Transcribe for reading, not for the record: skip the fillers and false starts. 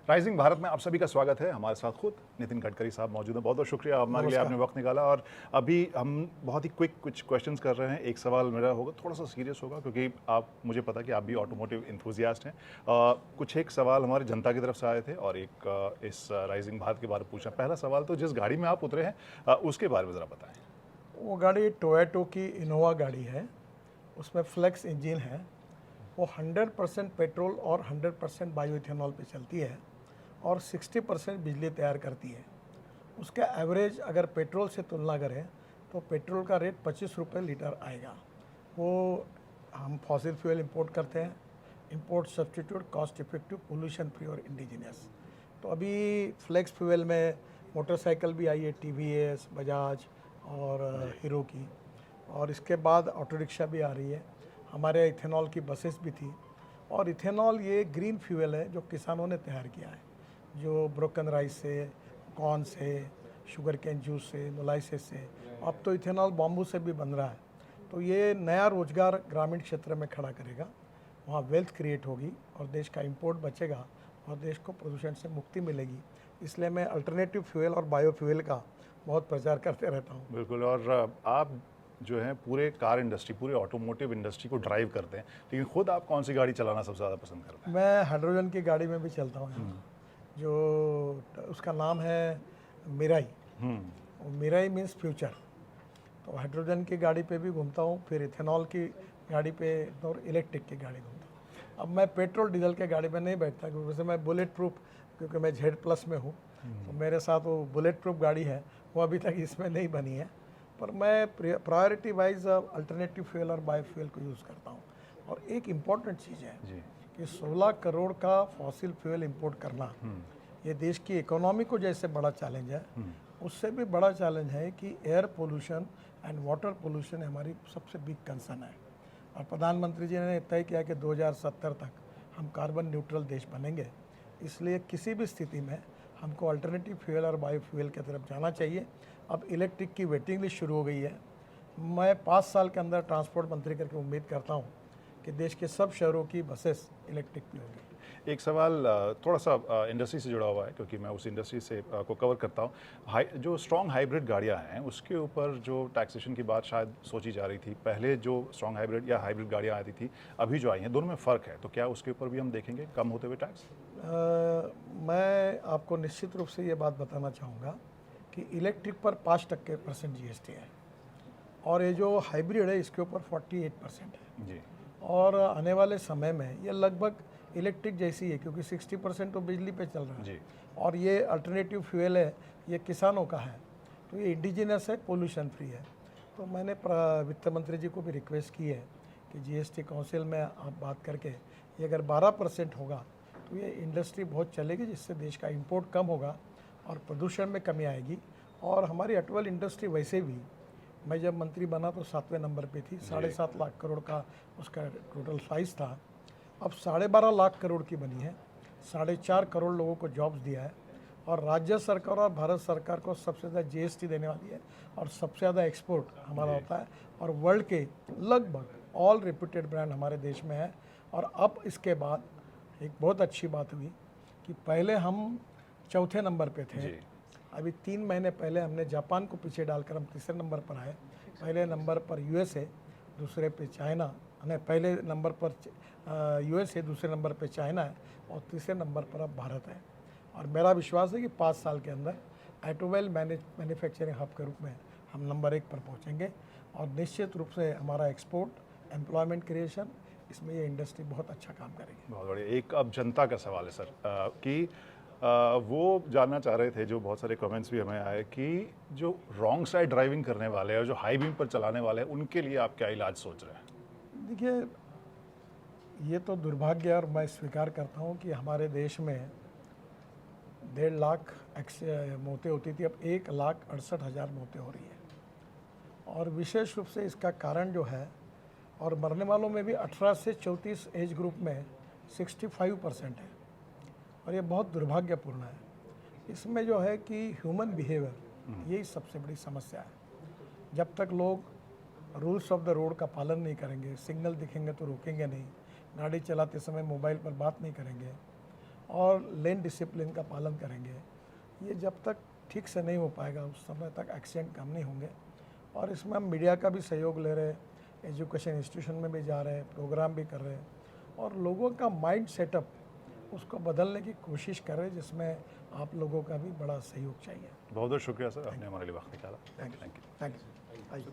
Rising Bharat में आप सभी का स्वागत है। हमारे साथ खुद नितिन गडकरी साहब मौजूद हैं। बहुत बहुत शुक्रिया हमारे लिए आपने वक्त निकाला। और अभी हम बहुत ही क्विक कुछ क्वेश्चंस कर रहे हैं। एक सवाल मेरा होगा, थोड़ा सा सीरियस होगा क्योंकि आप, मुझे पता कि आप भी ऑटोमोटिव इंथुजियास्ट हैं। कुछ एक सवाल हमारी जनता की तरफ से आए थे और एक इस राइजिंग भारत के बारे में पूछना। पहला सवाल, तो जिस गाड़ी में आप उतरे हैं उसके बारे में ज़रा बताएँ। वो गाड़ी टोयोटो की इनोवा गाड़ी है, उसमें फ्लेक्स इंजन है। वो 100% पेट्रोल और 100% बायो इथेनॉल पे चलती है और 60% बिजली तैयार करती है। उसका एवरेज अगर पेट्रोल से तुलना करें तो पेट्रोल का रेट 25 रुपये लीटर आएगा। वो हम फॉसिल फ्यूल इंपोर्ट करते हैं, import substitute, cost effective, pollution free और इंडिजिनियस। तो अभी फ्लेक्स फ्यूल में मोटरसाइकिल भी आई है, टीवीएस, बजाज और हीरो की, और इसके बाद ऑटो रिक्शा भी आ रही है। हमारे इथेनॉल की बसेस भी थी। और इथेनॉल ये ग्रीन फ्यूल है जो किसानों ने तैयार किया है, जो ब्रोकन राइस से, कॉर्न से, शुगर कैन जूस से, मोलाइसिस से। अब तो इथेनॉल बॉम्बू से भी बन रहा है। तो ये नया रोजगार ग्रामीण क्षेत्र में खड़ा करेगा, वहाँ वेल्थ क्रिएट होगी और देश का इंपोर्ट बचेगा और देश को प्रदूषण से मुक्ति मिलेगी। इसलिए मैं अल्टरनेटिव फ्यूल और बायो फ्यूल का बहुत प्रचार करते रहता हूँ। बिल्कुल। और आप जो है पूरे कार इंडस्ट्री, पूरे ऑटोमोटिव इंडस्ट्री को ड्राइव करते हैं, लेकिन खुद आप कौन सी गाड़ी चलाना सबसे ज़्यादा पसंद करते हैं? मैं हाइड्रोजन की गाड़ी में भी चलता हूँ यहाँ, जो उसका नाम है मिराई। वो मिराई मीन्स फ्यूचर। तो हाइड्रोजन की गाड़ी पे भी घूमता हूँ, फिर इथेनॉल की गाड़ी पे और इलेक्ट्रिक की गाड़ी घूमता हूँ। अब मैं पेट्रोल डीजल के गाड़ी में नहीं बैठता क्योंकि वैसे मैं बुलेट प्रूफ, क्योंकि मैं Z+ में हूँ, तो मेरे साथ वो बुलेट प्रूफ गाड़ी है, वो अभी तक इसमें नहीं बनी है। पर मैं प्रायोरिटी वाइज अल्टरनेटिव फ्यूल और बायो फ्यूल को यूज़ करता हूँ। और एक इम्पॉर्टेंट चीज़ है कि 16 करोड़ का फॉसिल फ्यूल इंपोर्ट करना, ये देश की इकोनॉमी को जैसे बड़ा चैलेंज है, उससे भी बड़ा चैलेंज है कि air pollution and water pollution हमारी सबसे बिग कंसर्न है। और प्रधानमंत्री जी ने तय किया कि 2070 तक हम कार्बन न्यूट्रल देश बनेंगे। इसलिए किसी भी स्थिति में हमको अल्टरनेटिव फ्यूल और बायो फ्यूल की तरफ जाना चाहिए। अब इलेक्ट्रिक की वेटिंग लिस्ट शुरू हो गई है। मैं 5 साल के अंदर ट्रांसपोर्ट मंत्री करके उम्मीद करता हूँ कि देश के सब शहरों की बसेस इलेक्ट्रिक भी होंगी। एक सवाल थोड़ा सा इंडस्ट्री से जुड़ा हुआ है क्योंकि मैं उस इंडस्ट्री से को कवर करता हूँ। जो स्ट्रॉन्ग हाइब्रिड गाड़ियाँ हैं उसके ऊपर जो टैक्सेशन की बात शायद सोची जा रही थी, पहले जो स्ट्रॉन्ग हाइब्रिड या हाइब्रिड गाड़ियाँ आती थी, अभी जो आई हैं, दोनों में फ़र्क है, तो क्या उसके ऊपर भी हम देखेंगे कम होते हुए टैक्स? मैं आपको निश्चित रूप से ये बात बताना चाहूँगा कि इलेक्ट्रिक पर 5% GST है और ये जो हाइब्रिड है इसके ऊपर 48% है जी। और आने वाले समय में ये लगभग इलेक्ट्रिक जैसी है क्योंकि 60% तो बिजली पे चल रहा है जी। और ये अल्टरनेटिव फ्यूल है, ये किसानों का है, तो ये इंडिजिनस है, पोल्यूशन फ्री है। तो मैंने वित्त मंत्री जी को भी रिक्वेस्ट की है कि GST काउंसिल में आप बात करके ये अगर 12% होगा तो ये इंडस्ट्री बहुत चलेगी, जिससे देश का इंपोर्ट कम होगा और प्रदूषण में कमी आएगी। और हमारी ऑटोमोबाइल इंडस्ट्री वैसे भी, मैं जब मंत्री बना तो 7वें नंबर पे थी, 7.5 लाख करोड़ का उसका टोटल साइज़ था। अब 12.5 लाख करोड़ की बनी है, 4.5 करोड़ लोगों को जॉब्स दिया है और राज्य सरकार और भारत सरकार को सबसे ज़्यादा GST देने वाली है और सबसे ज़्यादा एक्सपोर्ट हमारा होता है और वर्ल्ड के लगभग ऑल रेप्यूटेड ब्रांड हमारे देश में है। और अब इसके बाद एक बहुत अच्छी बात हुई कि पहले हम चौथे नंबर पे थे, अभी 3 महीने पहले हमने जापान को पीछे डालकर हम तीसरे नंबर पर आए। पहले नंबर पर USA, दूसरे पे चाइना, पहले नंबर पर USA, दूसरे नंबर पे चाइना है और तीसरे नंबर पर अब भारत है। और मेरा विश्वास है कि 5 साल के अंदर ऑटोमोबाइल मैन्युफैक्चरिंग हब के रूप में हम नंबर 1 पर पहुंचेंगे और निश्चित रूप से हमारा एक्सपोर्ट, एम्प्लॉयमेंट क्रिएशन, इसमें ये इंडस्ट्री बहुत अच्छा काम करेगी। बहुत बढ़िया। एक अब जनता का सवाल है सर, कि वो जानना चाह रहे थे, जो बहुत सारे कमेंट्स भी हमें आए, कि जो रॉन्ग साइड ड्राइविंग करने वाले हैं और जो हाई बीम पर चलाने वाले हैं, उनके लिए आप क्या इलाज सोच रहे हैं? देखिए, ये तो दुर्भाग्य है और मैं स्वीकार करता हूँ कि हमारे देश में 1.5 लाख मौतें होती थी, अब 1,68,000 मौतें हो रही है। और विशेष रूप से इसका कारण जो है, और मरने वालों में भी 18 से 34 एज ग्रुप में 65% है और ये बहुत दुर्भाग्यपूर्ण है। इसमें जो है कि ह्यूमन बिहेवियर, यही सबसे बड़ी समस्या है। जब तक लोग रूल्स ऑफ द रोड का पालन नहीं करेंगे, सिग्नल दिखेंगे तो रोकेंगे नहीं, गाड़ी चलाते समय मोबाइल पर बात नहीं करेंगे और लेन डिसिप्लिन का पालन करेंगे, ये जब तक ठीक से नहीं हो पाएगा उस समय तक एक्सीडेंट कम नहीं होंगे। और इसमें हम मीडिया का भी सहयोग ले रहे हैं, एजुकेशन इंस्टीट्यूशन में भी जा रहे हैं, प्रोग्राम भी कर रहे हैं और लोगों का माइंड सेटअप उसको बदलने की कोशिश कर रहे हैं, जिसमें आप लोगों का भी बड़ा सहयोग चाहिए। बहुत बहुत शुक्रिया सर, आपने हमारे लिए वक्त निकाला। Thank you.